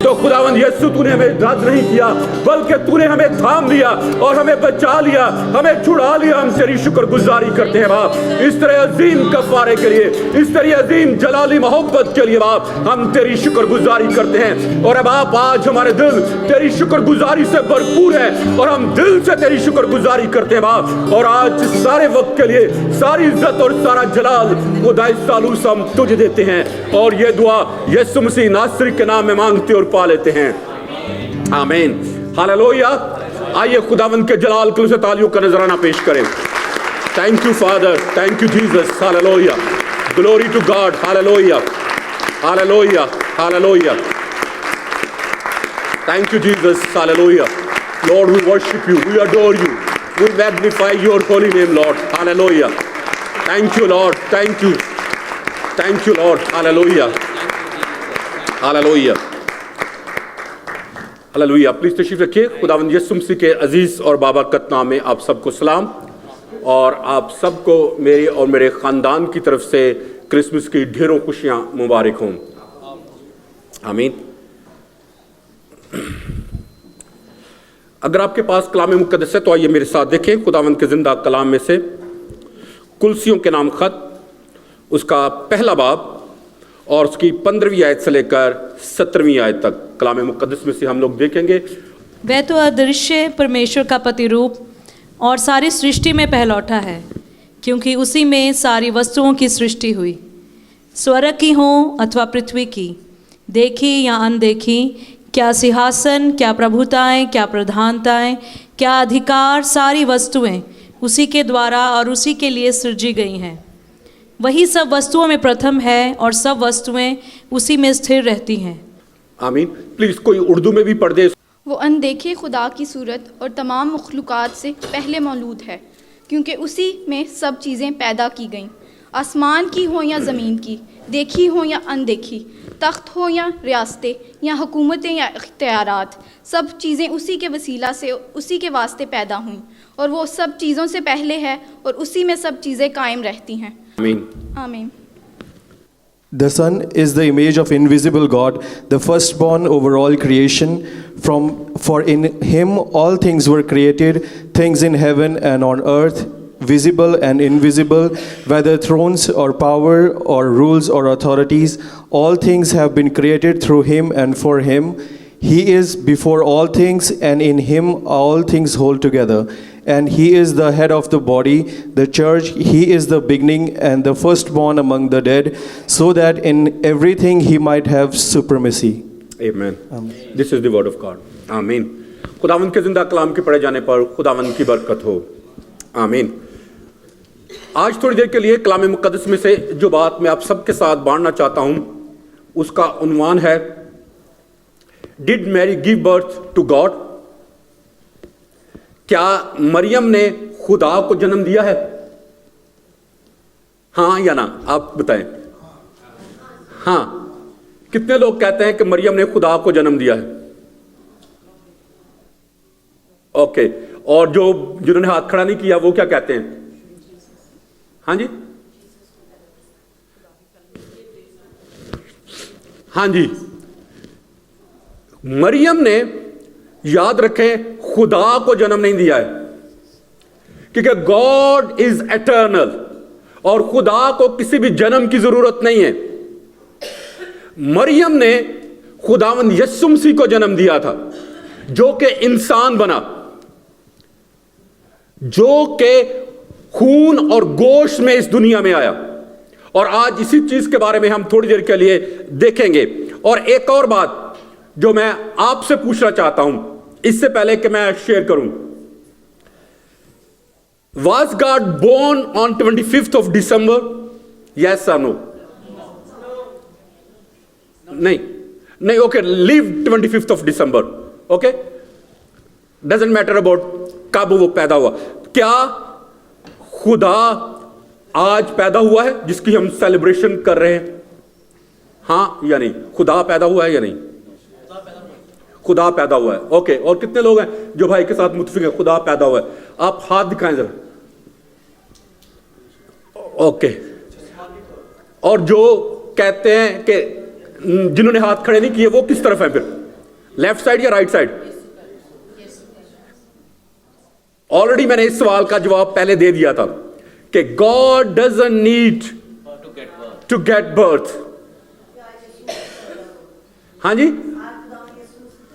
تو خداوند یسوع تو نے ہمیں رد نہیں کیا بلکہ تو نے ہمیں تھام لیا اور ہمیں بچا لیا, ہمیں چھڑا لیا. ہم تیری شکر گزاری کرتے ہیں باپ اس طرح عظیم کفارے کے لیے, اس طرح عظیم جلالی محبت کے لیے باپ ہم تیری شکر گزاری کرتے ہیں. اور اب آپ آج ہمارے دل تیری شکر گزاری سے بھرپور ہے اور ہم دل سے تیری شکر گزاری کرتے ہیں باپ. اور آج سارے وقت کے لیے ساری عزت اور سارا جلال خدا سالوس ہم تجھے دیتے ہیں اور یہ دعا یسوع مسیح ناصری کے نام میں مانگتے اور پا لیتے ہیں, آمین. ہاللویا. آئیے خداوند کے جلال کے لیے تالیوں کا نذرانہ پیش کریں. Thank you father, thank you Jesus. Hallelujah. Glory to God. Hallelujah, hallelujah, hallelujah. Thank you, Jesus. Hallelujah. Lord, we worship you. We adore you. We magnify your holy name, Lord. Hallelujah. Thank you, Lord. Thank you. Thank you, Lord. Hallelujah. Hallelujah. Hallelujah. Please تشریف رکھیے. خداوند یسوع مسیح کے عزیز اور بابرکت نام میں آپ سب کو سلام, اور آپ سب کو میری اور میرے خاندان کی طرف سے کرسمس کی ڈھیروں خوشیاں مبارک ہوں. آمین. اگر آپ کے پاس کلام مقدس ہے تو آئیے میرے ساتھ دیکھیں خداوند کے زندہ کلام میں سے کلسیوں کے نام خط, اس کا پہلا باب اور اس کی 15ویں آیت سے لے کر 17ویں آیت تک کلام مقدس میں سے ہم لوگ دیکھیں گے. وہ تو ادرشیہ پرمیشور کا پتیروپ اور ساری سرشٹی میں پہلوٹا ہے, کیونکہ اسی میں ساری وستوؤں کی سرشٹی ہوئی, سورگ کی ہوں اتوا پرتھوی کی, دیکھی یا اندیکھی, کیا سنہاسن, کیا پربھوتائیں, کیا پردھانتائیں, کیا ادھیکار, ساری وستویں اسی کے دوارا اور اسی کے لیے سرجی گئی ہیں. وہی سب وستوؤں میں پرتھم ہے اور سب وستویں اسی میں استھر رہتی ہیں. آمین. پلیز کوئی اردو میں بھی پڑھ دے. وہ اندیکھے خدا کی صورت اور تمام مخلوقات سے پہلے مولود ہے, کیونکہ اسی میں سب چیزیں پیدا کی گئیں, آسمان کی ہوں یا زمین کی, دیکھی ہوں یا اندیکھی, تخت ہو یا ریاستیں یا حکومتیں یا اختیارات, سب چیزیں اسی کے وسیلہ سے اسی کے واسطے پیدا ہوئیں, اور وہ سب چیزوں سے پہلے ہے اور اسی میں سب چیزیں قائم رہتی ہیں. آمین. آمین. The Son is the image of invisible God, the firstborn over all creation. For in him all things were created, things in heaven and on earth, visible and invisible, whether thrones or power or rules or authorities. All things have been created through him and for him. He is before all things, and in him all things hold together. And he is the head of the body, the church. He is the beginning and the firstborn among the dead, so that in everything he might have supremacy. Amen. This is the word of God. آمین. خداوند کے زندہ کلام کے پڑھے جانے پر خداوند کی برکت ہو. آمین. آج تھوڑی دیر کے لیے کلام مقدس میں سے جو بات میں آپ سب کے ساتھ بانٹنا چاہتا ہوں اس کا عنوان ہے Did Mary give birth to God? کیا مریم نے خدا کو جنم دیا ہے؟ ہاں یا نہ؟ آپ بتائیں. ہاں. کتنے لوگ کہتے ہیں کہ مریم نے خدا کو جنم دیا ہے؟ اوکے. اور جنہوں نے ہاتھ کھڑا نہیں کیا وہ کیا کہتے ہیں؟ ہاں جی. ہاں جی. مریم نے, یاد رکھیں, خدا کو جنم نہیں دیا ہے, کیونکہ گاڈ از ایٹرنل اور خدا کو کسی بھی جنم کی ضرورت نہیں ہے. مریم نے خداوند یسوع مسیح کو جنم دیا تھا جو کہ انسان بنا, جو کہ خون اور گوشت میں اس دنیا میں آیا. اور آج اسی چیز کے بارے میں ہم تھوڑی دیر کے لیے دیکھیں گے. اور ایک اور بات جو میں آپ سے پوچھنا چاہتا ہوں اس سے پہلے کہ میں شیئر کروں, Was God born on 25th of December? Yes or no? نہیں. Okay, leave 25th of December. Okay? Doesn't matter about کب وہ پیدا ہوا. کیا خدا آج پیدا ہوا ہے جس کی ہم سیلیبریشن کر رہے ہیں؟ ہاں یا نہیں؟ خدا پیدا ہوا ہے یا نہیں؟ خدا پیدا ہوا ہے. اوکے. اور کتنے لوگ ہیں جو بھائی کے ساتھ متفق ہیں خدا پیدا ہوا ہے؟ آپ ہاتھ دکھائیں ذرا. ओके, और जो कहते हैं कि जिन्होंने हाथ खड़े नहीं किए वो किस तरफ है फिर, लेफ्ट साइड या राइट साइड? ऑलरेडी मैंने इस सवाल का जवाब पहले दे दिया था कि God doesn't need to get birth. हाँ जी,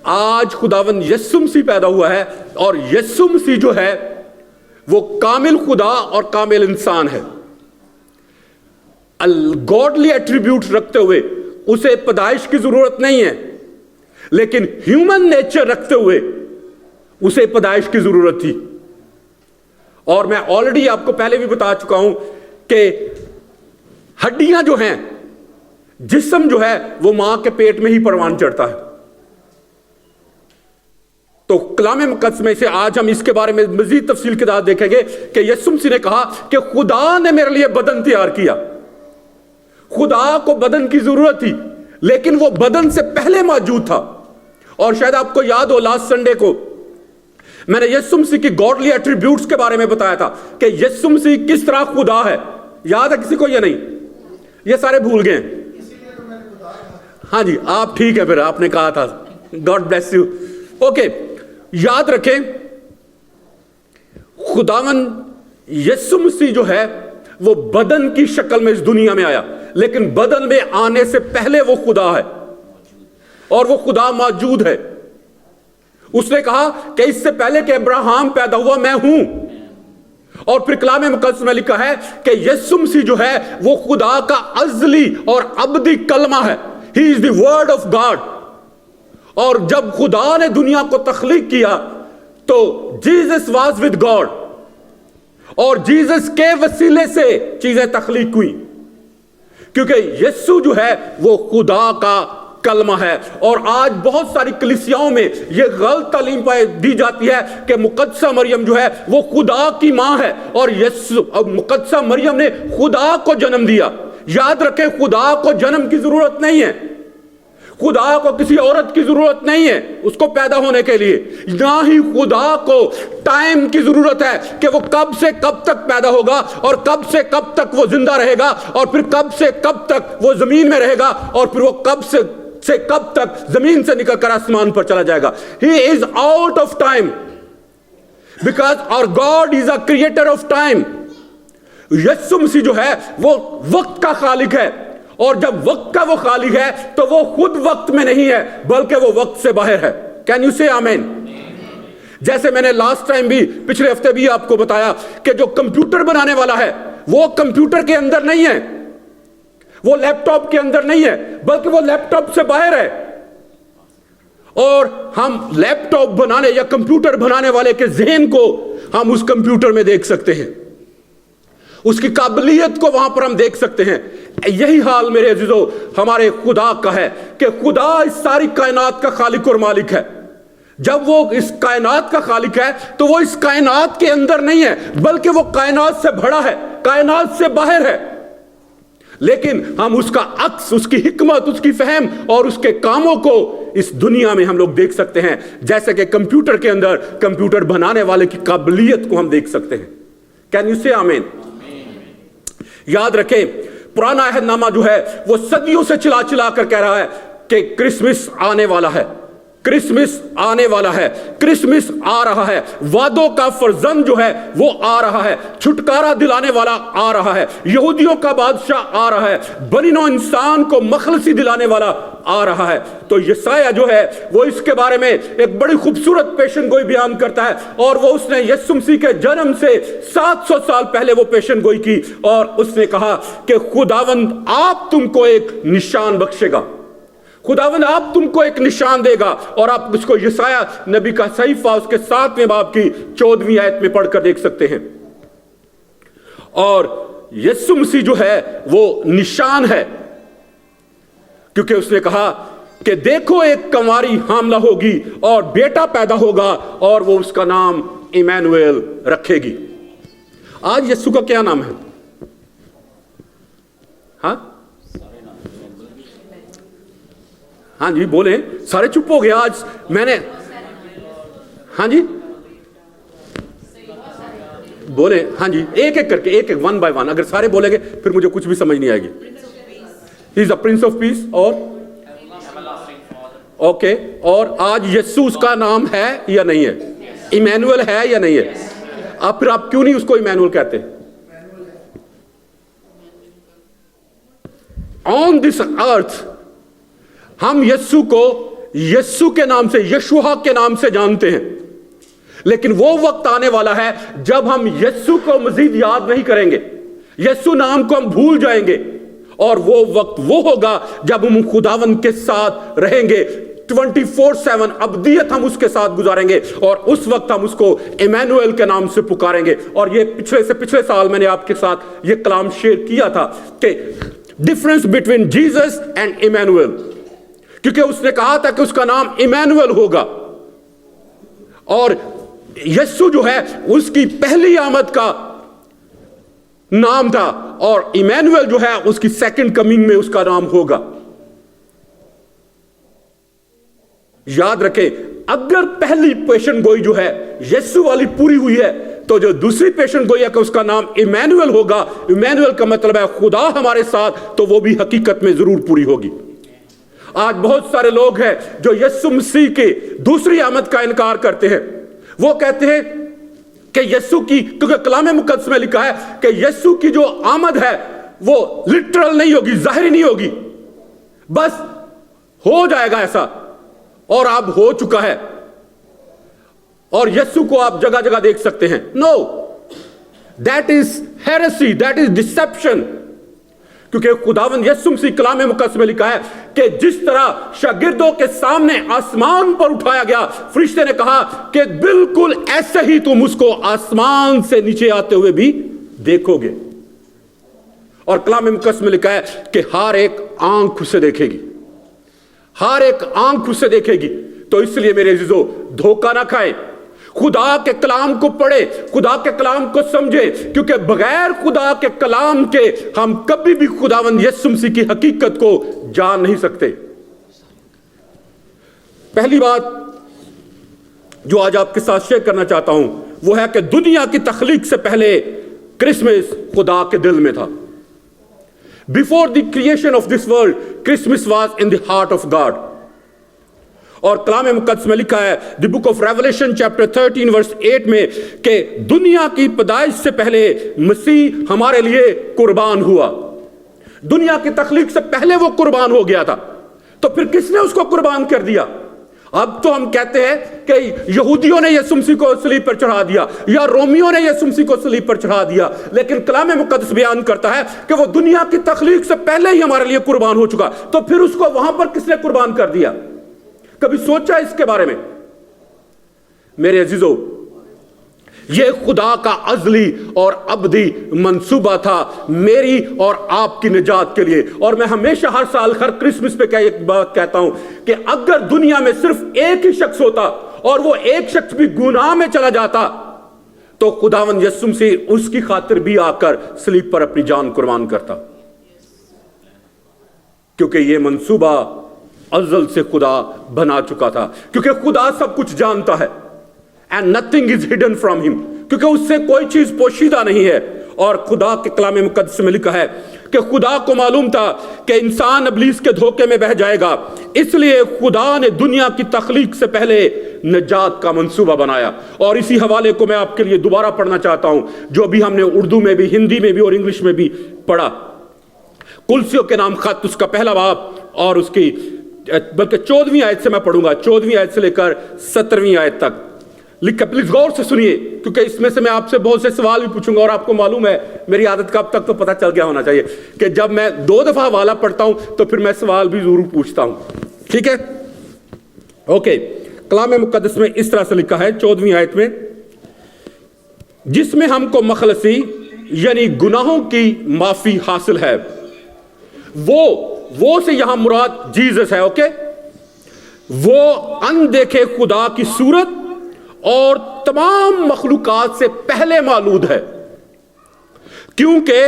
आज खुदावंद यीशु मसीह पैदा हुआ है, और यीशु मसीह जो है वो कामिल खुदा और कामिल इंसान है. गॉडली एट्रीब्यूट रखते हुए उसे पैदाइश की जरूरत नहीं है, लेकिन ह्यूमन नेचर रखते हुए उसे पैदाइश की जरूरत थी. और मैं ऑलरेडी आपको पहले भी बता चुका हूं कि हड्डियां जो हैं, जिस्म जो है वो मां के पेट में ही परवान चढ़ता है. तो कलाम मुकद्दस में से आज हम इसके बारे में मजीद तफसील के साथ देखेंगे कि यीशु मसीह ने कहा कि खुदा ने मेरे लिए बदन तैयार किया. खुदा को बदन की जरूरत थी, लेकिन वो बदन से पहले मौजूद था. और शायद आपको याद हो, लास्ट संडे को मैंने यीशु मसीह की गॉडली एट्रीब्यूट्स के बारे में बताया था कि यीशु मसीह किस तरह खुदा है. याद है किसी को या नहीं? ये सारे भूल गए. हाँ जी, आप ठीक है, फिर आपने कहा था. God bless you. ओके, याद रखें, खुदावंद यीशु मसीह जो है वो बदन की शक्ल में इस दुनिया में आया, लेकिन बदन में आने से पहले वो खुदा है और वो खुदा मौजूद है. उसने कहा कि इससे पहले कि अब्राहम पैदा हुआ मैं हूं. और फिर कलाम मुकद्दस में लिखा है कि यीशु मसीह जो है वो खुदा का अज़ली और अबदी कलमा है. He is the word of God. और जब खुदा ने दुनिया को तख्लीक किया तो जीसस वाज विद गॉड, और जीसस के वसीले से चीजें तख्लीक हुई, क्योंकि यीशु जो है वो खुदा का कलमा है. और आज बहुत सारी कलीसियाओं में यह गलत तालीम दी जाती है कि मुकद्दसा मरियम जो है वो खुदा की मां है, और यीशु मुकद्दसा मरियम ने खुदा को जन्म दिया. याद रखें, खुदा को जन्म की जरूरत नहीं है. खुदा को किसी औरत की जरूरत नहीं है उसको पैदा होने के लिए. ना ही खुदा को टाइम की जरूरत है कि वो कब से कब तक पैदा होगा, और कब से कब तक वो जिंदा रहेगा, और फिर कब से कब तक वो जमीन में रहेगा, और फिर वो कब से कब तक जमीन से निकलकर आसमान पर चला जाएगा. He is out of time, because our God is a creator of time. यीशु मसीह जो है वो वक्त का खालिक है, और जब वक्त का वो खालिक है तो वो खुद वक्त में नहीं है बल्कि वो वक्त से बाहर है. कैन यू से आमीन? जैसे मैंने लास्ट टाइम भी, पिछले हफ्ते भी आपको बताया कि जो कंप्यूटर बनाने वाला है वो कंप्यूटर के अंदर नहीं है, वो लैपटॉप के अंदर नहीं है, बल्कि वो लैपटॉप से बाहर है. और हम लैपटॉप बनाने या कंप्यूटर बनाने वाले के ज़हन को हम उस कंप्यूटर में देख सकते हैं, उसकी काबिलियत को वहां पर हम देख सकते हैं. यही हाल मेरे अजीजों हमारे खुदा का है कि खुदा इस सारी कायनात का खालिक और मालिक है. जब वो इस कायनात का खालिक है तो वो इस कायनात के अंदर नहीं है, बल्कि वो कायनात से बड़ा है, कायनात से बाहर है. लेकिन हम उसका अक्स, उसकी हिकमत, उसकी फहम और उसके कामों को इस दुनिया में हम लोग देख सकते हैं, जैसे कि कंप्यूटर के अंदर कंप्यूटर बनाने वाले की काबिलियत को हम देख सकते हैं. कैन यू से आमीन? याद रखें, पुराना अहदनामा जो है वो सदियों से चिल्ला चिल्ला कर कह रहा है कि क्रिसमस आने वाला है, क्रिसमस आने वाला है, क्रिसमस आ रहा है, वादों का फरजंद जो है वो आ रहा है, छुटकारा दिलाने वाला आ रहा है, यहूदियों का बादशाह आ रहा है, बनी नौ इंसान को मखलसी दिलाने वाला आ रहा है. तो यशायाह जो है वो इसके बारे में एक बड़ी खूबसूरत पेशन गोई बयान करता है, और वो उसने यीशु मसीह के जन्म से 700 साल पहले वो पेशन गोई की, और उसने कहा कि खुदावंद आप तुमको एक निशान बख्शेगा, खुदावंद आप तुमको एक निशान देगा. और आप उसको यशायाह नबी का सहीफा उसके 7वें बाब की 14वीं आयत में पढ़कर देख सकते हैं. और यीशु मसीह जो है वो निशान है, क्योंकि उसने कहा कि देखो एक कंवारी हामला होगी और बेटा पैदा होगा और वो उसका नाम इमैनुएल रखेगी. आज यीशु का क्या नाम है? हाँ जी बोले, सारे चुप हो गए आज. मैंने हाँ जी बोले हाँ जी, एक एक करके, एक एक, वन बाय वन. अगर सारे बोलेंगे फिर मुझे कुछ भी समझ नहीं आएगी. He is the Prince of peace. और ओके, और आज यीशु उसका नाम है या नहीं है? इमैनुअल है या नहीं है? आप फिर आप क्यों नहीं उसको इमैनुअल कहते? ऑन दिस अर्थ हम यीशु को यीशु के नाम से, यशुआ के नाम से जानते हैं, लेकिन वो वक्त आने वाला है जब हम यीशु को मजीद याद नहीं करेंगे, यीशु नाम को हम भूल जाएंगे, और वो वक्त वो होगा जब हम खुदावन के साथ रहेंगे 24/7. अब्दियत हम उसके साथ गुजारेंगे, और उस वक्त हम उसको इमैनुअल के नाम से पुकारेंगे. और ये पिछले साल मैंने आपके साथ ये कलाम शेयर किया था कि difference between Jesus and Emmanuel, क्योंकि उसने कहा था कि उसका नाम इमैनुअल होगा, और यीशु जो है उसकी पहली आमद का नाम था, और इमैनुअल जो है उसकी सेकंड कमिंग में उसका नाम होगा. याद रखें, अगर पहली पेशन गोई जो है यीशु वाली पूरी हुई है, तो जो दूसरी पेशन गोई है कि उसका नाम इमैनुअल होगा. इमैनुअल का मतलब है खुदा हमारे साथ, तो वो भी हकीकत में जरूर पूरी होगी. आज बहुत सारे लोग हैं जो यीशु मसीह के दूसरी आमद का इनकार करते हैं. वो कहते हैं कि यीशु की, क्योंकि कलाम मुकद्दस में लिखा है कि यीशु की जो आमद है वो लिटरल नहीं होगी, जाहिरी नहीं होगी, बस हो जाएगा ऐसा, और अब हो चुका है, और यीशु को आप जगह जगह देख सकते हैं. No, that is heresy, that is deception. क्योंकि खुदावंद यीशु मसीह कलाम मुकद्दस में लिखा है कि जिस तरह शागिर्दों के सामने आसमान पर उठाया गया, फरिश्ते ने कहा कि बिल्कुल ऐसे ही तुम उसको आसमान से नीचे आते हुए भी देखोगे. और कलाम मुकद्दस में लिखा है कि हर एक आंख उसे देखेगी, हर एक आंख उसे देखेगी. तो इसलिए मेरे अजीजों, धोखा ना खाएं, खुदा के कलाम को पढ़े, खुदा के कलाम को समझे, क्योंकि बगैर खुदा के कलाम के हम कभी भी खुदावंद यीशु मसीह की हकीकत को जान नहीं सकते. पहली बात जो आज आपके साथ शेयर करना चाहता हूं वो है कि दुनिया की तख्लीक से पहले क्रिसमस खुदा के दिल में था. Before the creation of this world, Christmas was in the heart of God. और कलाम मुकद्दस में लिखा है, the book of Revelation chapter 13 verse 8 में, कि दुनिया की पैदाइश से पहले मसीह हमारे लिए कुर्बान हुआ. दुनिया की तख्लीक से पहले वो कुर्बान हो गया था. तो फिर किसने उसको कुर्बान कर दिया? अब तो हम कहते हैं कि यहूदियों ने यीशु मसीह को सलीब पर चढ़ा दिया, या रोमियों ने यीशु मसीह को सलीब पर चढ़ा दिया, लेकिन कलाम मुकद्दस बयान करता है कि वो दुनिया की तख्लीक से पहले ही हमारे लिए कुर्बान हो चुका. तो फिर उसको वहां पर किसने कुर्बान कर दिया? कभी सोचा इसके बारे में? मेरे अजीजों, यह खुदा का अज़ली और अबदी मंसूबा था मेरी और आपकी निजात के लिए. और मैं हमेशा हर साल हर क्रिसमस पे एक बात कहता हूं कि अगर दुनिया में सिर्फ एक ही शख्स होता और वो एक शख्स भी गुनाह में चला जाता, तो खुदावंद यीशु मसीह उसकी खातिर भी आकर सलीब पर अपनी जान कुर्बान करता. क्योंकि यह मंसूबा अज़ल से खुदा बना चुका था, क्योंकि खुदा सब कुछ जानता है. And nothing is hidden from him, क्योंकि उससे कोई चीज पोशीदा नहीं है. और खुदा के कलाम मुकद्दस में लिखा है कि खुदा को मालूम था कि इंसान इब्लीस के धोखे में बह जाएगा, इसलिए खुदा ने दुनिया की तख्लीक से पहले निजात का मंसूबा बनाया. और इसी हवाले को मैं आपके लिए दोबारा पढ़ना चाहता हूं, जो भी हमने उर्दू में भी, हिंदी में भी और इंग्लिश में भी पढ़ा. कुलसियों के नाम खत, उसका पहला बाब, और उसकी बल्कि 14वीं आयत से मैं पढ़ूंगा, 14वीं आयत से लेकर 17वीं आयत तक लिखा. प्लीज गौर से सुनिए, क्योंकि इसमें से मैं आपसे बहुत से सवाल भी पूछूंगा. और आपको मालूम है मेरी आदत का अब तक तो पता चल गया होना चाहिए कि जब मैं 2 दफा हवाला पढ़ता हूं तो फिर मैं सवाल भी जरूर पूछता हूं. ठीक है, ओके. कलाम मुकद्दस में इस तरह से लिखा है 14वीं आयत में, जिसमें हमको मखलसी यानी गुनाहों की माफी हासिल है. वो से यहां मुराद जीसस है. ओके, वो अनदेखे खुदा की सूरत और तमाम मखलूकात से पहले मौजूद है, क्योंकि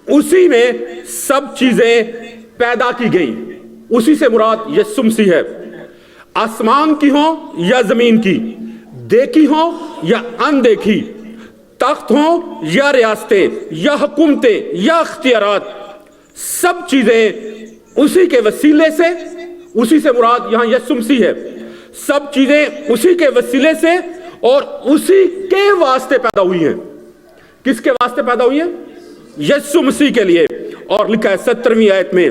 उसी में सब चीजें पैदा की गई. उसी से मुराद यीशु मसीह है. आसमान की हो या जमीन की, देखी हो या अनदेखी, तख्त हों या रियासतें या हुकूमतें या इख्तियारात, सब चीजें उसी के वसीले से, उसी से मुराद यहां यीशु मसीह है, सब चीजें उसी के वसीले से और उसी के वास्ते पैदा हुई हैं। किसके वास्ते पैदा हुई है? यीशु मसीह के लिए। और लिखा है 17वीं आयत में,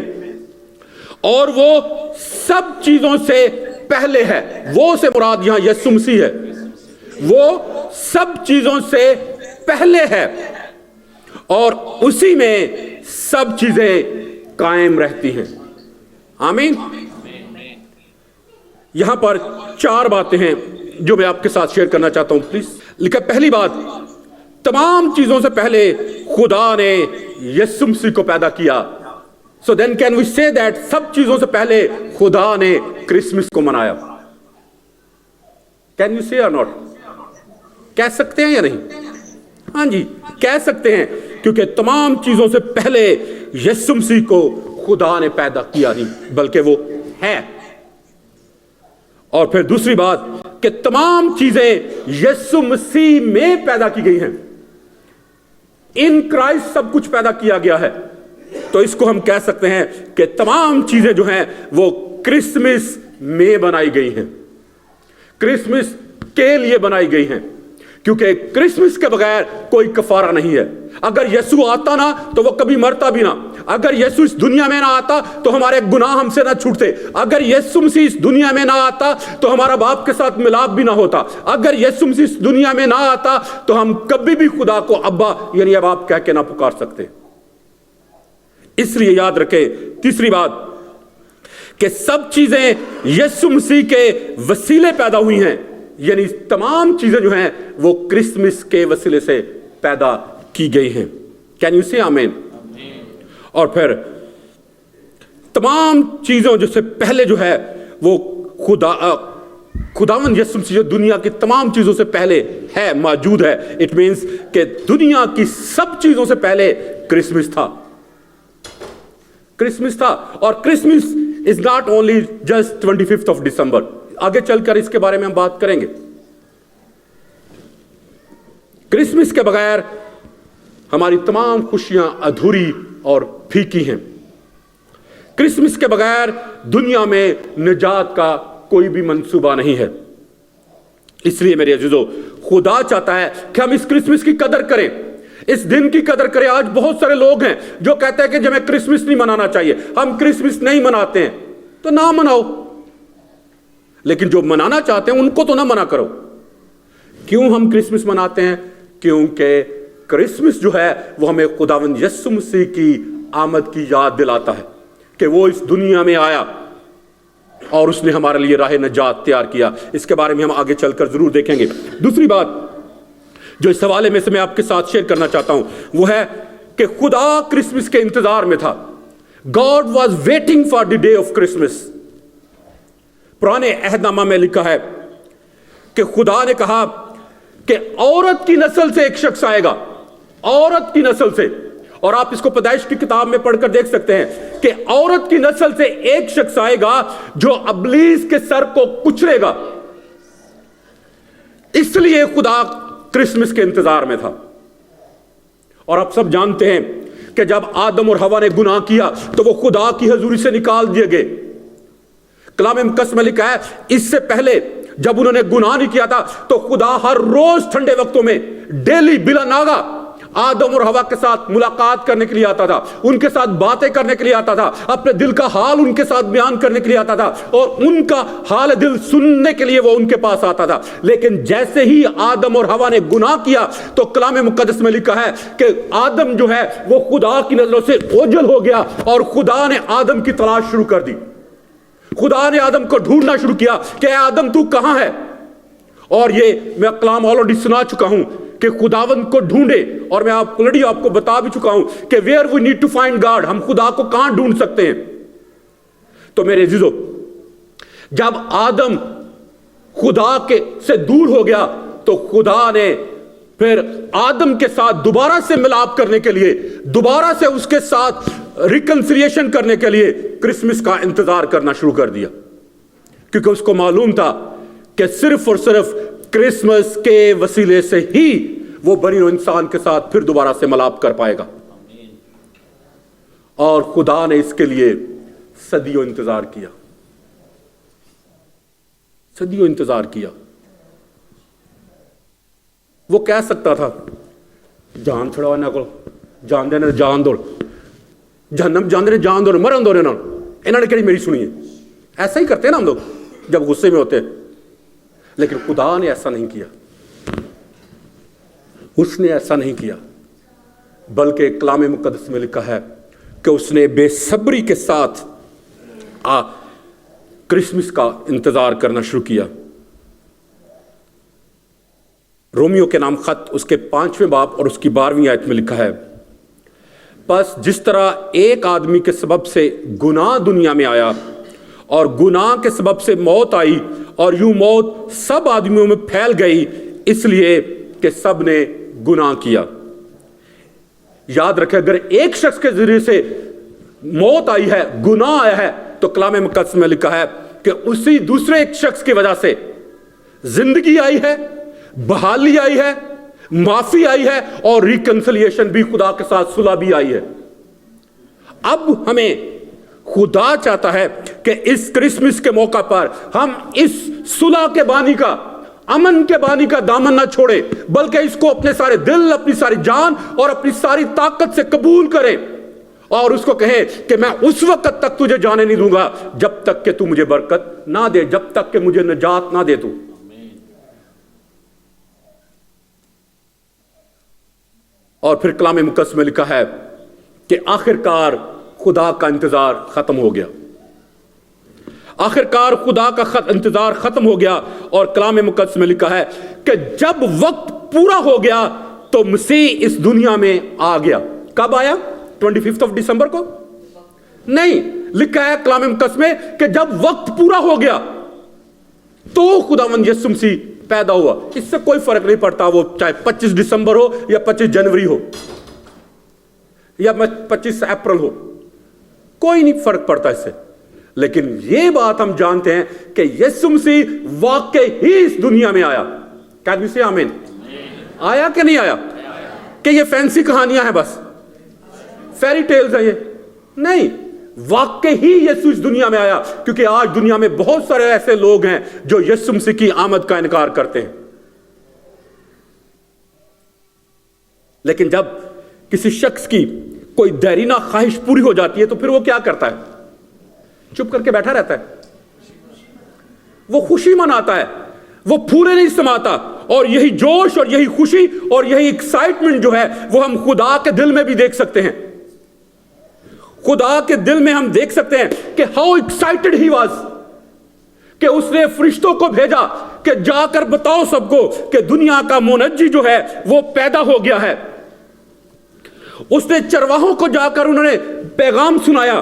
और वो सब चीजों से पहले है। वो से मुराद यहां यीशु मसीह है, वो सब चीजों से पहले है और उसी में सब चीजें कायम रहती हैं। आमीन। यहां पर 4 बातें हैं जो मैं आपके साथ शेयर करना चाहता हूं, प्लीज। लिखा, पहली बात, तमाम चीजों से पहले खुदा ने यीशु मसीह को पैदा किया। So then can we say that सब चीजों से पहले खुदा ने क्रिसमस को मनाया? कैन यू से और नॉट? कह सकते हैं या नहीं? हाँ जी, कह सकते हैं, क्योंकि तमाम चीजों से पहले यीशु मसीह को खुदा ने पैदा किया नहीं, बल्कि वो है। और फिर दूसरी बात कि तमाम चीजें यीशु मसीह में पैदा की गई हैं। इन क्राइस्ट सब कुछ पैदा किया गया है। तो इसको हम कह सकते हैं कि तमाम चीजें जो हैं वो क्रिसमस में बनाई गई हैं, क्रिसमस के लिए बनाई गई हैं, क्योंकि क्रिसमस के बगैर कोई कफारा नहीं है। अगर यीशु आता ना तो वो कभी मरता भी ना। अगर यीशु इस दुनिया में ना आता तो हमारे गुनाह हमसे ना छूटते। अगर यीशु मसीह इस दुनिया में ना आता तो हमारा बाप के साथ मिलाप भी ना होता। अगर यीशु मसीह इस दुनिया में ना आता तो हम कभी भी खुदा को अब्बा यानी अब आप कह के ना पुकार सकते। इसलिए याद रखें, तीसरी बात, कि सब चीजें यीशु मसीह के वसीले पैदा हुई हैं, यानी तमाम चीजें जो हैं वो क्रिसमस के वसीले से पैदा की गई हैं। कैन यू से आमीन? और फिर तमाम चीजों जो से पहले जो है वो खुदावंद यीशु मसीह जो दुनिया की तमाम चीजों से पहले है, मौजूद है। इट मींस कि दुनिया की सब चीजों से पहले क्रिसमस था, क्रिसमस था। और Christmas is not only just 25th of December. आगे चलकर इसके बारे में हम बात करेंगे। क्रिसमस के बगैर हमारी तमाम खुशियां अधूरी और फीकी हैं। क्रिसमस के बगैर दुनिया में निजात का कोई भी मंसूबा नहीं है। इसलिए मेरे अजीजों, खुदा चाहता है कि हम इस क्रिसमस की कदर करें, इस दिन की कदर करें। आज बहुत सारे लोग हैं जो कहते हैं कि हमें क्रिसमस नहीं मनाना चाहिए, हम क्रिसमस नहीं मनाते हैं। तो ना मनाओ, लेकिन जो मनाना चाहते हैं उनको तो ना मना करो। क्यों हम क्रिसमस मनाते हैं? क्योंकि क्रिसमस जो है वो हमें खुदावंद यीशु मसीह की आमद की याद दिलाता है कि वो इस दुनिया में आया और उसने हमारे लिए राह नजात तैयार किया। इसके बारे में हम आगे चलकर जरूर देखेंगे। दूसरी बात जो इस हवाले में से मैं आपके साथ शेयर करना चाहता हूं वो है कि खुदा क्रिसमस के इंतजार में था। God was waiting for the day of Christmas. पुराने अहदनामा में लिखा है कि खुदा ने कहा कि औरत की नस्ल से एक शख्स आएगा, औरत की नस्ल से। और आप इसको पैदाइश की किताब में पढ़कर देख सकते हैं कि औरत की नस्ल से एक शख्स आएगा जो अबलीस के सर को कुचलेगा। इसलिए खुदा क्रिसमस के इंतजार में था। और आप सब जानते हैं कि जब आदम और हवा ने गुनाह किया तो वो खुदा की हजूरी से निकाल दिए गए। कलाम मुकद्दस में लिखा है, इससे पहले जब उन्होंने गुनाह नहीं किया था तो खुदा हर रोज ठंडे वक्तों में डेली बिला नागा आदम और हवा के साथ मुलाकात करने के लिए आता था, उनके साथ बातें करने के लिए आता था, अपने दिल का हाल उनके साथ बयान करने के लिए आता था और उनका हाल दिल सुनने के लिए वो उनके पास आता था। लेकिन जैसे ही आदम और हवा ने गुनाह किया तो कलाम मुकद्दस में लिखा है कि आदम जो है वो खुदा की नजरों से ओझल हो गया और खुदा ने आदम की तलाश शुरू कर दी। खुदा ने आदम को ढूंढना शुरू किया कि आदम तू कहां है। और ये मैं कलाम ऑलरेडी सुना चुका हूं कि खुदावंद को ढूंढे, और मैं ऑलरेडी आपको बता भी चुका हूं कि where we need to find God, हम खुदा को कहां ढूंढ सकते हैं। तो मेरे अजीजों, जब आदम खुदा के से दूर हो गया तो खुदा ने फिर आदम के साथ दोबारा से मिलाप करने के लिए, दोबारा से उसके साथ रिकंसिलिएशन करने के लिए क्रिसमस का इंतजार करना शुरू कर दिया, क्योंकि उसको मालूम था कि सिर्फ और सिर्फ क्रिसमस के वसीले से ही वो बनी हुई इंसान के साथ फिर दोबारा से मिलाप कर पाएगा। और खुदा ने इसके लिए सदियों इंतजार किया, सदियों इंतजार किया। वो कह सकता था जान छड़ाओ इन्हों को, जान देने जान दो, जहन्नम जान देने जान दो, मरन दो इन्होंने कहीं मेरी सुनी है। ऐसा ही करते हैं ना हम लोग जब गुस्से में होते हैं, लेकिन खुदा ने ऐसा नहीं किया, उसने ऐसा नहीं किया, बल्कि कलाम मुकद्दस में लिखा है कि उसने बेसब्री के साथ क्रिसमस का इंतजार करना शुरू किया। रोमियो के नाम खत उसके 5वें बाब और उसकी 12वीं आयत में लिखा है, बस जिस तरह एक आदमी के सबब से गुनाह दुनिया में आया और गुनाह के सबब से मौत आई और यूं मौत सब आदमियों में फैल गई, इसलिए कि सब ने गुनाह किया। याद रखें, अगर एक शख्स के जरिए से मौत आई है, गुनाह आया है, तो कलाम मुकद्दस में लिखा है कि उसी दूसरे एक शख्स की वजह से जिंदगी आई है, बहाली आई है, माफी आई है और रिकंसिलिएशन भी, खुदा के साथ सुलह भी आई है। अब हमें खुदा चाहता है कि इस क्रिसमस के मौका पर हम इस सुलह के बानी का, अमन के बानी का दामन ना छोड़े, बल्कि इसको अपने सारे दिल, अपनी सारी जान और अपनी सारी ताकत से कबूल करें और उसको कहें कि मैं उस वक्त तक तुझे जाने नहीं दूंगा जब तक कि तू मुझे बरकत ना दे, जब तक कि मुझे निजात ना दे तू। और फिर कलाम मुकद्दस में लिखा है कि आखिरकार खुदा का इंतजार खत्म हो गया, आखिरकार खुदा का इंतजार खत्म हो गया। और कलाम मुकद्दस में लिखा है कि जब वक्त पूरा हो गया तो मसीह इस दुनिया में आ गया। कब आया? 25 दिसंबर को नहीं, लिखा है कलाम मुकद्दस में कि जब वक्त पूरा हो गया तो खुदावंद यीशु मसीह पैदा हुआ। इससे कोई फर्क नहीं पड़ता वो चाहे 25 दिसंबर हो या 25 जनवरी हो या 25 अप्रैल हो, कोई नहीं फर्क पड़ता इससे। लेकिन ये बात हम जानते हैं कि यीशु मसीह वाकई ही इस दुनिया में आया। क्या से आमीन? आया कि नहीं आया? कि ये फैंसी कहानियां हैं, बस फेरी टेल्स हैं ये? नहीं, वाकई ही यीशु इस दुनिया में आया, क्योंकि आज दुनिया में बहुत सारे ऐसे लोग हैं जो यीशु मसीह की आमद का इनकार करते हैं। लेकिन जब किसी शख्स की कोई देरीना ख्वाहिश पूरी हो जाती है तो फिर वो क्या करता है? चुप करके बैठा रहता है, वो खुशी मनाता है, वो फूले नहीं समाता। और यही जोश और यही खुशी और यही एक्साइटमेंट जो है वो हम खुदा के दिल में भी देख सकते हैं। खुदा के दिल में हम देख सकते हैं कि हाउ एक्साइटेड ही वाज, कि उसने फरिश्तों को भेजा कि जाकर बताओ सबको कि दुनिया का मुनज्जी जो है वो पैदा हो गया है। उसने चरवाहों को जाकर उन्होंने पैगाम सुनाया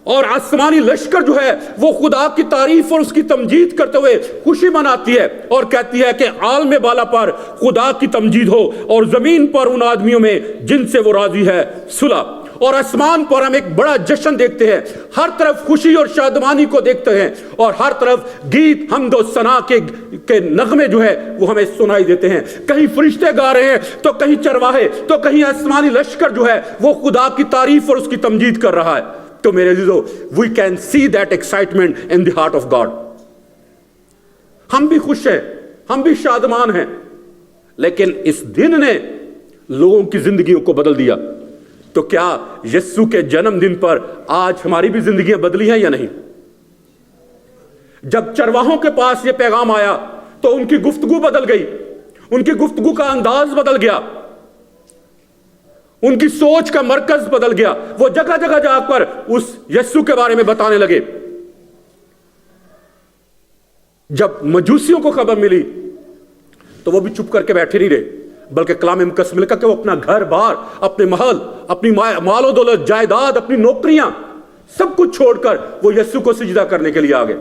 और आसमानी लश्कर जो है वो खुदा की तारीफ और उसकी तमजीद करते हुए खुशी मनाती है और कहती है कि आलम बाला पर खुदा की तमजीद हो और जमीन पर उन आदमियों में जिनसे वो राजी है सुलह। और आसमान पर हम एक बड़ा जश्न देखते हैं, हर तरफ खुशी और शादमानी को देखते हैं और हर तरफ गीत हमदो सना के नगमे जो है वो हमें सुनाई देते हैं। कहीं फरिश्ते गा रहे हैं तो कहीं चरवाहे, तो कहीं आसमानी लश्कर जो है वो खुदा की तारीफ और उसकी तमजीद कर रहा है। तो मेरे अजीजों, we can see that excitement in the heart of God. हम भी खुश हैं, हम भी शादमान हैं, लेकिन इस दिन ने लोगों की जिंदगियों को बदल दिया। तो क्या यीशु के जन्मदिन पर आज हमारी भी जिंदगियां बदली हैं या नहीं? जब चरवाहों के पास यह पैगाम आया तो उनकी गुफ्तगू बदल गई, उनकी गुफ्तगू का अंदाज बदल गया, उनकी सोच का मरकज बदल गया। वो जगह जगह जाकर उस यीशु के बारे में बताने लगे। जब मजूसियों को खबर मिली तो वो भी चुप करके बैठे नहीं रहे, बल्कि कलाम मुकद्दस में लिखा कि वो अपना घर बार, अपने महल, अपनी मालो दौलत, जायदाद, अपनी नौकरियां सब कुछ छोड़कर वो यीशु को सिजदा करने के लिए आ गए।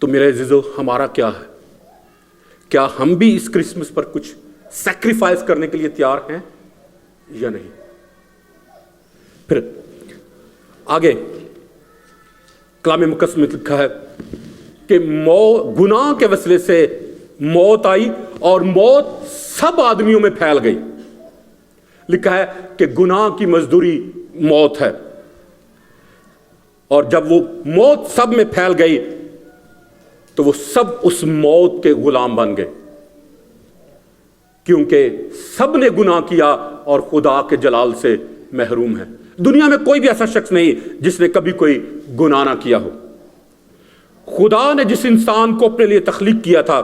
तो मेरे अजीजों, हमारा क्या है? क्या हम भी इस क्रिसमस पर कुछ सैक्रिफाइस करने के लिए तैयार हैं या नहीं? फिर आगे कलाम मुकद्दस में लिखा है کہ گناہ کے وسیلے سے موت آئی اور موت سب آدمیوں میں پھیل گئی. لکھا ہے کہ گناہ کی مزدوری موت ہے. اور جب وہ موت سب میں پھیل گئی تو وہ سب اس موت کے غلام بن گئے, کیونکہ سب نے گناہ کیا اور خدا کے جلال سے محروم ہے. دنیا میں کوئی بھی ایسا شخص نہیں جس نے کبھی کوئی گناہ نہ کیا ہو. خدا نے جس انسان کو اپنے لیے تخلیق کیا تھا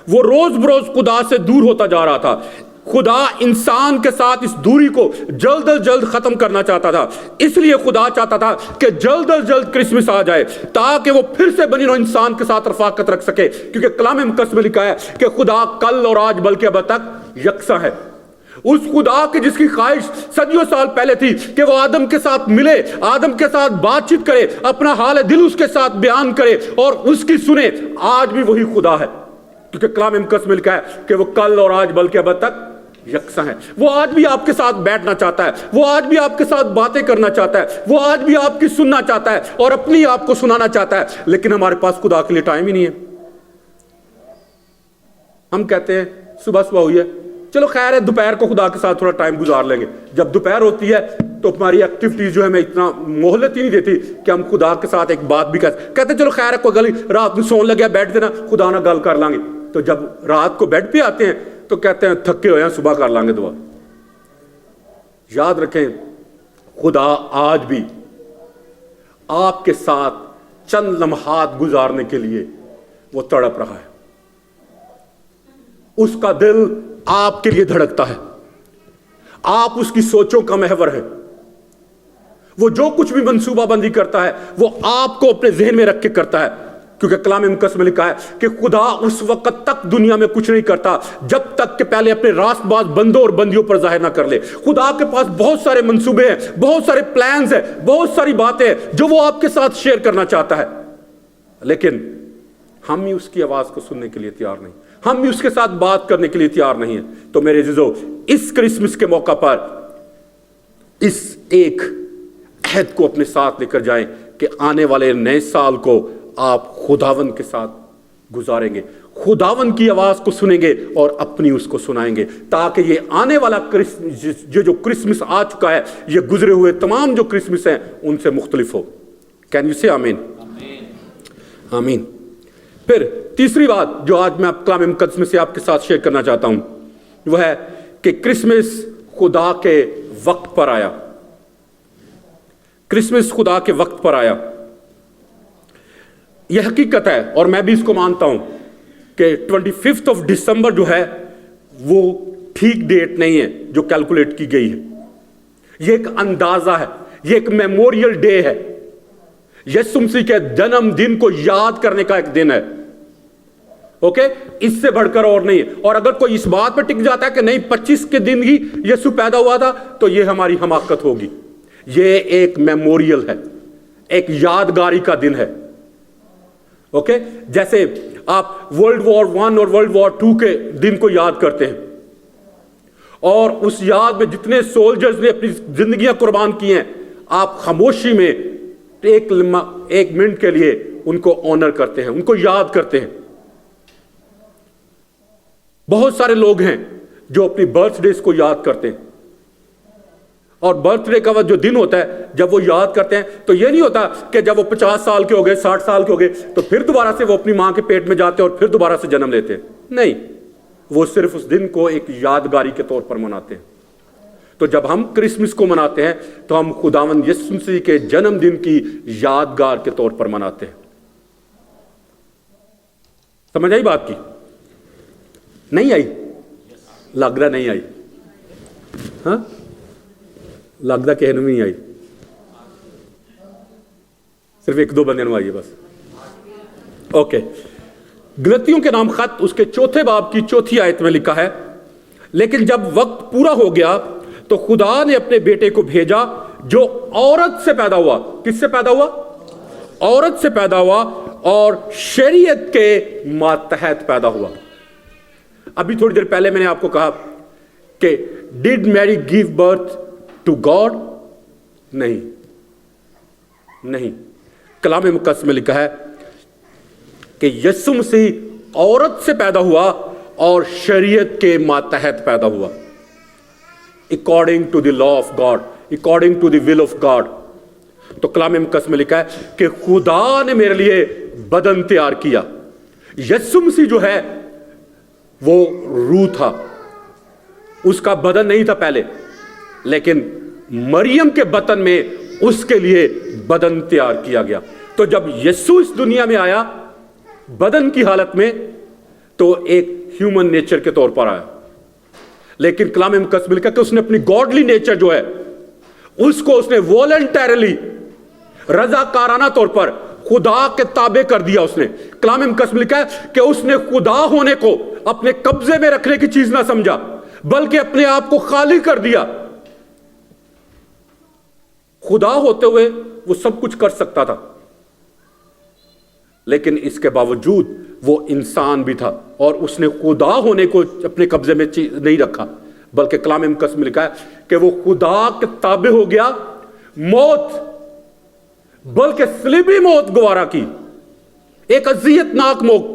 وہ روز بروز خدا سے دور ہوتا جا رہا تھا. خدا انسان کے ساتھ اس دوری کو جلد از جلد ختم کرنا چاہتا تھا. اس لیے خدا چاہتا تھا کہ جلد از جلد کرسمس آ جائے تاکہ وہ پھر سے بنی نوع انسان کے ساتھ رفاقت رکھ سکے, کیونکہ کلام مقدس میں لکھا ہے کہ خدا کل اور آج بلکہ اب تک یکساں ہے. اس خدا کے جس کی خواہش صدیوں سال پہلے تھی کہ وہ آدم کے ساتھ ملے, آدم کے ساتھ بات چیت کرے, اپنا حال دل اس کے ساتھ بیان کرے اور اس کی سنے, آج بھی وہی خدا ہے. کیونکہ کلام مقدس میں لکھا ہے کہ وہ کل اور آج بلکہ اب تک یکساں ہے. وہ آج بھی آپ کے ساتھ بیٹھنا چاہتا ہے, وہ آج بھی آپ کے ساتھ باتیں کرنا چاہتا ہے, وہ آج بھی آپ کی سننا چاہتا ہے اور اپنی آپ کو سنانا چاہتا ہے. لیکن ہمارے پاس خدا کے لیے ٹائم ہی نہیں ہے. ہم کہتے ہیں صبح ہوئی ہے, چلو خیر ہے دوپہر کو خدا کے ساتھ تھوڑا ٹائم گزار لیں گے. جب دوپہر ہوتی ہے تو ہماری ایکٹیویٹیز جو ہے ہمیں اتنا مہلت ہی نہیں دیتی کہ ہم خدا کے ساتھ ایک بات بھی کہتے ہیں چلو خیر ہے کوئی گل, رات میں سون لگیا بیٹھ دینا خدا نہ گل کر لیں گے. تو جب رات کو بیڈ پہ آتے ہیں تو کہتے ہیں تھکے ہوئے ہیں صبح کر لیں گے دعا. یاد رکھیں خدا آج بھی آپ کے ساتھ چند لمحات گزارنے کے لیے وہ تڑپ رہا ہے. اس کا دل آپ کے لیے دھڑکتا ہے, آپ اس کی سوچوں کا محور ہے. وہ جو کچھ بھی منصوبہ بندی کرتا ہے وہ آپ کو اپنے ذہن میں رکھ کے کرتا ہے, کیونکہ کلام مقدس میں لکھا ہے کہ خدا اس وقت تک دنیا میں کچھ نہیں کرتا جب تک کہ پہلے اپنے راست باز بندوں اور بندیوں پر ظاہر نہ کر لے. خدا کے پاس بہت سارے منصوبے ہیں, بہت سارے پلانز ہیں, بہت ساری باتیں ہیں جو وہ آپ کے ساتھ شیئر کرنا چاہتا ہے, لیکن ہم ہی اس کی آواز کو سننے کے لیے تیار نہیں, ہم بھی اس کے ساتھ بات کرنے کے لیے تیار نہیں ہیں. تو میرے عزیزو, اس کرسمس کے موقع پر اس ایک عہد کو اپنے ساتھ لے کر جائیں کہ آنے والے نئے سال کو آپ خداوند کے ساتھ گزاریں گے, خداوند کی آواز کو سنیں گے اور اپنی اس کو سنائیں گے, تاکہ یہ آنے والا جو کرسمس آ چکا ہے, یہ گزرے ہوئے تمام جو کرسمس ہیں ان سے مختلف ہو. کین یو سے آمین؟ آمین. پھر تیسری بات جو آج میں کلام مقدس میں سے آپ کے ساتھ شیئر کرنا چاہتا ہوں وہ ہے کہ کرسمس خدا کے وقت پر آیا. کرسمس خدا کے وقت پر آیا. یہ حقیقت ہے اور میں بھی اس کو مانتا ہوں کہ 25 دسمبر جو ہے وہ ٹھیک ڈیٹ نہیں ہے جو کیلکولیٹ کی گئی ہے. یہ ایک اندازہ ہے, یہ ایک میموریل ڈے ہے, یسوع مسیح کے جنم دن کو یاد کرنے کا ایک دن ہے. اوکے, اس سے بڑھ کر اور نہیں ہے. اور اگر کوئی اس بات پہ ٹک جاتا ہے کہ نہیں 25 کے دن ہی یسوع پیدا ہوا تھا تو یہ ہماری حماقت ہوگی. یہ ایک میموریل ہے, ایک یادگاری کا دن ہے. اوکے, جیسے آپ ورلڈ وار 1 اور ورلڈ وار 2 کے دن کو یاد کرتے ہیں اور اس یاد میں جتنے سولجرز نے اپنی زندگیاں قربان کی ہیں, آپ خاموشی میں ایک منٹ کے لیے ان کو آنر کرتے ہیں, ان کو یاد کرتے ہیں. بہت سارے لوگ ہیں جو اپنی برتھ ڈیز کو یاد کرتے ہیں, اور برتھ ڈے کا جو دن ہوتا ہے جب وہ یاد کرتے ہیں تو یہ نہیں ہوتا کہ جب وہ 50 سال کے ہو گئے 60 سال کے ہو گئے تو پھر دوبارہ سے وہ اپنی ماں کے پیٹ میں جاتے ہیں اور پھر دوبارہ سے جنم لیتے ہیں. نہیں, وہ صرف اس دن کو ایک یادگاری کے طور پر مناتے ہیں. تو جب ہم کرسمس کو مناتے ہیں تو ہم خداوند یسوع مسیح کے جنم دن کی یادگار کے طور پر مناتے ہیں. سمجھ آئی بات کی؟ نہیں آئی؟ لگ رہا نہیں آئی. ہاں, لگتا کہ نہیں آئی, صرف 1-2 بندے آئی ہے بس. اوکے, گلتیوں کے نام خط اس کے 4 باب کی 4 آیت میں لکھا ہے, لیکن جب وقت پورا ہو گیا تو خدا نے اپنے بیٹے کو بھیجا جو عورت سے پیدا ہوا. کس سے پیدا ہوا؟ عورت سے پیدا ہوا اور شریعت کے ماتحت پیدا ہوا. ابھی تھوڑی دیر پہلے میں نے آپ کو کہا کہ ڈیڈ میری گیو برتھ ٹو گاڈ؟ نہیں. کلام مقدس میں لکھا ہے کہ یسوع مسیح عورت سے پیدا ہوا اور شریعت کے ماتحت پیدا ہوا, according to the law of God, according to the will of God. تو کلام مقدس میں لکھا ہے کہ خدا نے میرے لیے بدن تیار کیا. یسوع مسیح جو ہے وہ روح تھا, اس کا بدن نہیں تھا پہلے, لیکن مریم کے بطن میں اس کے لیے بدن تیار کیا گیا. تو جب یسوع اس دنیا میں آیا بدن کی حالت میں, تو ایک ہیومن نیچر کے طور پر آیا, لیکن کلام مقدس میں لکھا کہ اس نے اپنی گاڈلی نیچر جو ہے اس کو اس نے والنٹیرلی, رضاکارانہ طور پر خدا کے تابع کر دیا. اس نے کلام مقدس میں لکھا ہے کہ اس نے خدا ہونے کو اپنے قبضے میں رکھنے کی چیز نہ سمجھا, بلکہ اپنے آپ کو خالی کر دیا. خدا ہوتے ہوئے وہ سب کچھ کر سکتا تھا, لیکن اس کے باوجود وہ انسان بھی تھا, اور اس نے خدا ہونے کو اپنے قبضے میں نہیں رکھا, بلکہ کلام مقدس میں لکھا ہے کہ وہ خدا کے تابع ہو گیا, موت, بلکہ صلیبی موت گوارا کی, ایک اذیت ناک موت,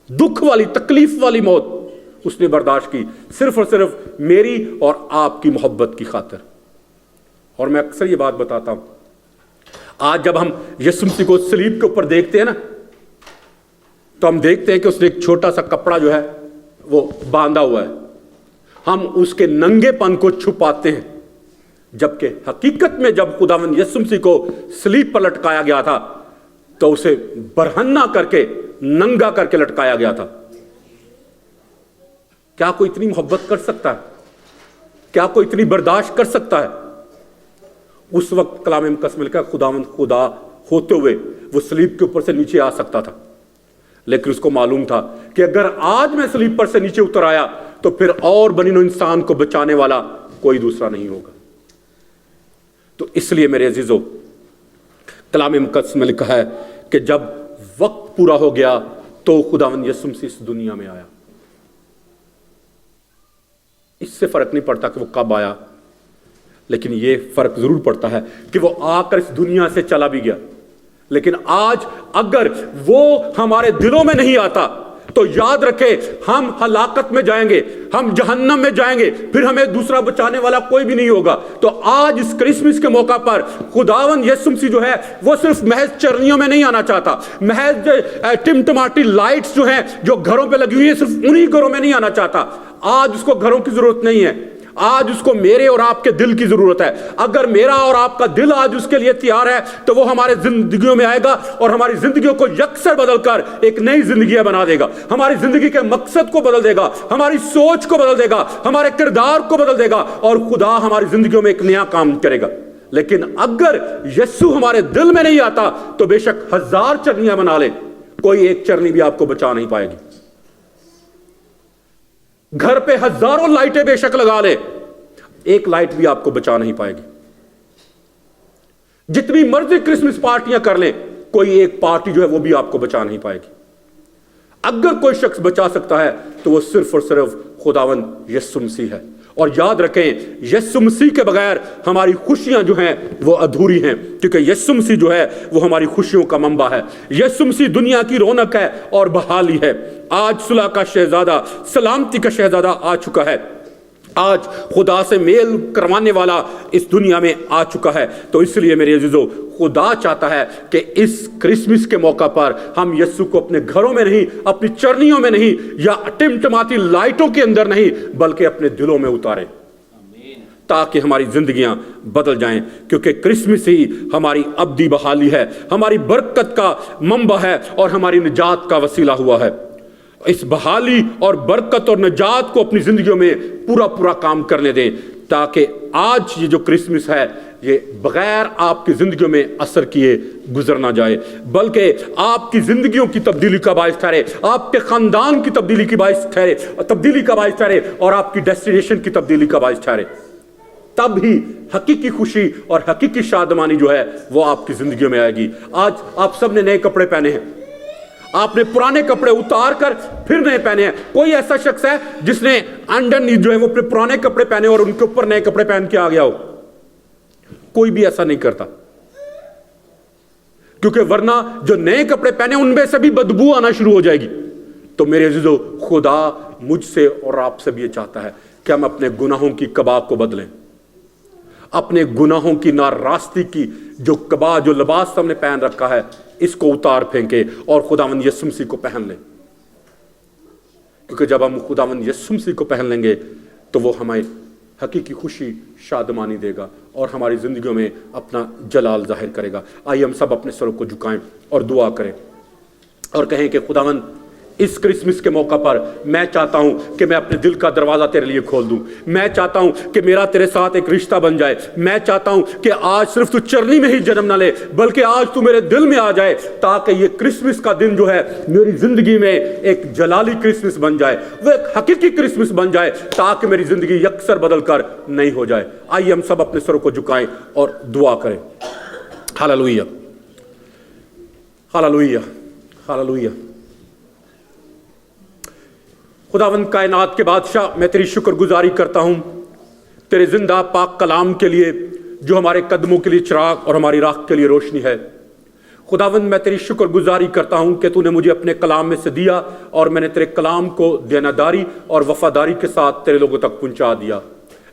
دکھ والی, تکلیف والی موت اس نے برداشت کی, صرف اور صرف میری اور آپ کی محبت کی خاطر. اور میں اکثر یہ بات بتاتا ہوں, آج جب ہم یسوع مسیح کو صلیب کے اوپر دیکھتے ہیں نا, تو ہم دیکھتے ہیں کہ اس نے ایک چھوٹا سا کپڑا جو ہے وہ باندھا ہوا ہے, ہم اس کے ننگے پن کو چھپاتے ہیں, جبکہ حقیقت میں جب خداوند یسوع مسیح کو صلیب پر لٹکایا گیا تھا تو اسے برہنہ کر کے, ننگا کر کے لٹکایا گیا تھا. کیا کوئی اتنی محبت کر سکتا ہے؟ کیا کوئی اتنی برداشت کر سکتا ہے؟ اس وقت کلام مقدس میں لکھا ہے خداوند خدا ہوتے ہوئے وہ صلیب کے اوپر سے نیچے آ سکتا تھا, لیکن اس کو معلوم تھا کہ اگر آج میں صلیب پر سے نیچے اتر آیا تو پھر اور بنی نوع انسان کو بچانے والا کوئی دوسرا نہیں ہوگا. تو اس لیے میرے عزیزو, کلام مقدس میں لکھا ہے کہ جب وقت پورا ہو گیا تو خداوند یسوع مسیح اس دنیا میں آیا. اس سے فرق نہیں پڑتا کہ وہ کب آیا, لیکن یہ فرق ضرور پڑتا ہے کہ وہ آ کر اس دنیا سے چلا بھی گیا. لیکن آج اگر وہ ہمارے دلوں میں نہیں آتا تو یاد رکھے ہم ہلاکت میں جائیں گے, ہم جہنم میں جائیں گے, پھر ہمیں دوسرا بچانے والا کوئی بھی نہیں ہوگا. تو آج اس کرسمس کے موقع پر خداوند یسوع مسیح جو ہے وہ صرف محض چرنیوں میں نہیں آنا چاہتا, محض ٹمٹماٹی لائٹس جو ہیں جو گھروں پہ لگی ہوئی ہیں صرف انہی گھروں میں نہیں آنا چاہتا. آج اس کو گھروں کی ضرورت نہیں ہے, آج اس کو میرے اور آپ کے دل کی ضرورت ہے. اگر میرا اور آپ کا دل آج اس کے لیے تیار ہے تو وہ ہمارے زندگیوں میں آئے گا اور ہماری زندگیوں کو یکسر بدل کر ایک نئی زندگیاں بنا دے گا, ہماری زندگی کے مقصد کو بدل دے گا, ہماری سوچ کو بدل دے گا, ہمارے کردار کو بدل دے گا, اور خدا ہماری زندگیوں میں ایک نیا کام کرے گا. لیکن اگر یسوع ہمارے دل میں نہیں آتا تو بے شک 1000 چرنیاں بنا لے, کوئی ایک چرنی بھی آپ کو بچا نہیں پائے گی. گھر پہ ہزاروں لائٹیں بے شک لگا لے, ایک لائٹ بھی آپ کو بچا نہیں پائے گی. جتنی مرضی کرسمس پارٹیاں کر لیں, کوئی ایک پارٹی جو ہے وہ بھی آپ کو بچا نہیں پائے گی. اگر کوئی شخص بچا سکتا ہے تو وہ صرف اور صرف خداوند یسوع مسیح ہے. اور یاد رکھیں یسوع مسیح کے بغیر ہماری خوشیاں جو ہیں وہ ادھوری ہیں, کیونکہ یسوع مسیح جو ہے وہ ہماری خوشیوں کا منبع ہے. یسوع مسیح دنیا کی رونق ہے اور بحالی ہے. آج صلح کا شہزادہ, سلامتی کا شہزادہ آ چکا ہے, آج خدا سے میل کروانے والا اس دنیا میں آ چکا ہے. تو اس لیے میرے عزیزو, خدا چاہتا ہے کہ اس کرسمس کے موقع پر ہم یسوع کو اپنے گھروں میں نہیں, اپنی چرنیوں میں نہیں, یا ٹمٹماتی لائٹوں کے اندر نہیں, بلکہ اپنے دلوں میں اتارے, تاکہ ہماری زندگیاں بدل جائیں. کیونکہ کرسمس ہی ہماری ابدی بحالی ہے, ہماری برکت کا منبع ہے اور ہماری نجات کا وسیلہ ہوا ہے. اس بحالی اور برکت اور نجات کو اپنی زندگیوں میں پورا کام کرنے دیں, تاکہ آج یہ جو کرسمس ہے یہ بغیر آپ کی زندگیوں میں اثر کیے گزر نہ جائے, بلکہ آپ کی زندگیوں کی تبدیلی کا باعث ٹھہرے, آپ کے خاندان کی تبدیلی کا باعث ٹھہرے, اور آپ کی ڈیسٹینیشن کی تبدیلی کا باعث ٹھہرے. تب ہی حقیقی خوشی اور حقیقی شادمانی جو ہے وہ آپ کی زندگیوں میں آئے گی. آج آپ سب نے نئے کپڑے پہنے ہیں, آپ نے پرانے کپڑے اتار کر پھر نئے پہنے ہیں. کوئی ایسا شخص ہے جس نے انڈرنیتھ جو ہے وہ پرانے کپڑے پہنے اور ان کے اوپر نئے کپڑے پہن کے آ گیا ہو؟ کوئی بھی ایسا نہیں کرتا. क्योंकि वरना जो नए कपड़े पहने उनमें से भी बदबू आना शुरू हो जाएगी। तो मेरे अजीजों, खुदा मुझसे और आपसे भी ये चाहता है कि हम अपने गुनाहों की कबा को बदलें, अपने गुनाहों की नारास्ती की जो कबा, जो लिबास हमने पहन रखा है, इसको उतार फेंके और खुदावंद यीशु मसीह को पहन लें। क्योंकि जब हम खुदावंद यीशु मसीह को पहन लेंगे तो वो हमें हकीकी खुशी, शादमानी देगा और हमारी जिंदगियों में अपना जलाल जाहिर करेगा। आइए हम सब अपने सरों को झुकाएं और दुआ करें और कहें कि खुदावंद, इस क्रिसमस के मौका पर मैं चाहता हूं कि मैं अपने दिल का दरवाजा तेरे लिए खोल दूं। मैं चाहता हूं कि मेरा तेरे साथ एक रिश्ता बन जाए। मैं चाहता हूं कि आज सिर्फ तू चरनी में ही जन्म ना ले, बल्कि आज तू मेरे दिल में आ जाए, ताकि ये क्रिसमस का दिन जो है मेरी जिंदगी में एक जलाली क्रिसमस बन जाए, वो एक हकीकी क्रिसमस बन जाए, ताकि मेरी जिंदगी यकसर बदल कर नहीं हो जाए। आइए हम सब अपने सरों को झुकाएं और दुआ करें। Hallelujah, hallelujah, hallelujah. खुदावंद कायनात के बादशाह, मैं तेरी शुक्रगुजारी करता हूं तेरे जिंदा पाक कलाम के लिए, जो हमारे कदमों के लिए चिराग और हमारी राह के लिए रोशनी है। खुदावंद, मैं तेरी शुक्रगुजारी करता हूं कि तूने मुझे अपने कलाम में से दिया और मैंने तेरे कलाम को देनादारी और वफादारी के साथ तेरे लोगों तक पहुंचा दिया।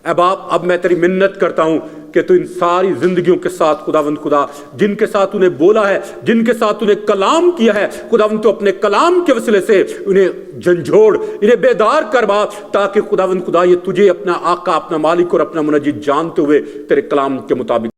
ऐ बाप, अब मैं तेरी मिन्नत करता हूं कि तू इन सारी जिंदगियों के साथ खुदावंद खुदा, जिनके साथ तूने बोला है, जिनके साथ तूने कलाम किया है, खुदावंद तो अपने कलाम के वसीले से उन्हें झंझोड़, इन्हें बेदार कर बाप, ताकि खुदावंद खुदा ये तुझे अपना आका, अपना मालिक और अपना मुनज्जिद जानते हुए तेरे कलाम के मुताबिक